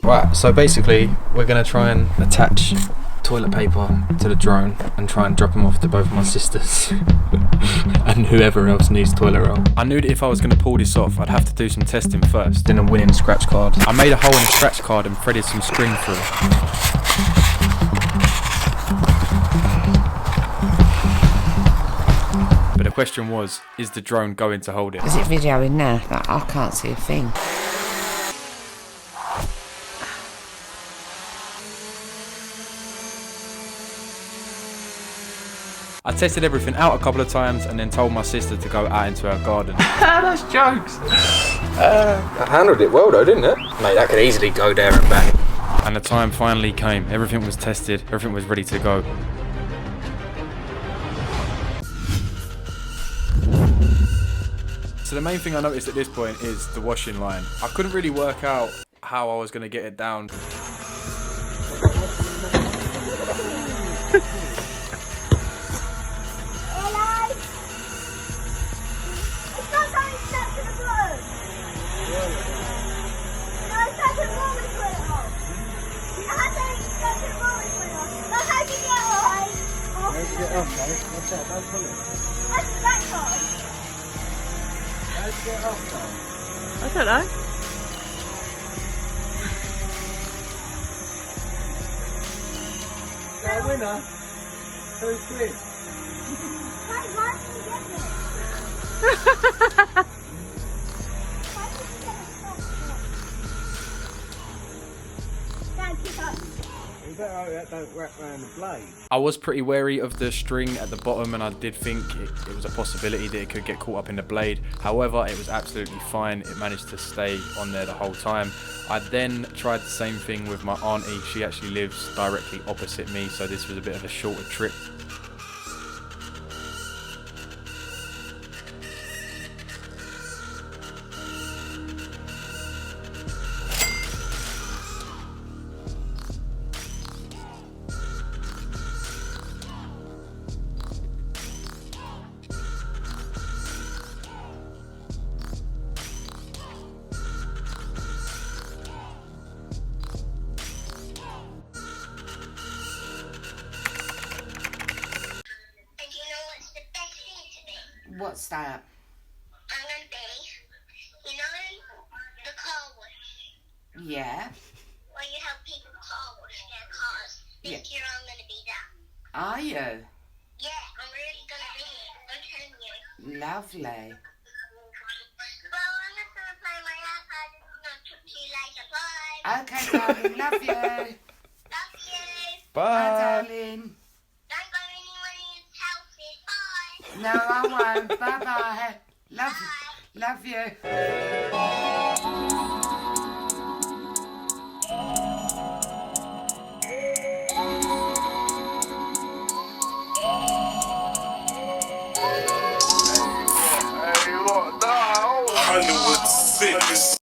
Right, so basically we're going to try and attach toilet paper to the drone and try and drop them off to both my sisters and whoever else needs toilet roll. I knew that if I was going to pull this off, I'd have to do some testing first, then a winning scratch card. I made a hole in the scratch card and threaded some string through. But the question was, is the drone going to hold it? Is it videoing now? Like, I can't see a thing. I tested everything out a couple of times and then told my sister to go out into our garden. That's jokes. I handled it well though, didn't it? Mate, that could easily go there and back. And the time finally came. Everything was tested, everything was ready to go. So the main thing I noticed at this point is the washing line. I couldn't really work out how I was going to get it down. I don't know. The winner, who's win? That don't wrap around the blade. I was pretty wary of the string at the bottom and I did think it was a possibility that it could get caught up in the blade. However, it was absolutely fine. It managed to stay on there the whole time. I then tried the same thing with my auntie. She actually lives directly opposite me, so this was a bit of a shorter trip. What's that? I'm gonna be, you know, the car wash. Yeah. Where you help people car wash their cars. This year I'm gonna be that. Are you? Yeah, I'm really gonna be it. I'm telling you. Lovely. Well, I'm just gonna play my iPad and not talk to you later. Bye. Okay, darling. Love you. Love you. Bye, darling. Don't go anywhere in his houses. Bye. No, I won't. Bye-bye. Love you.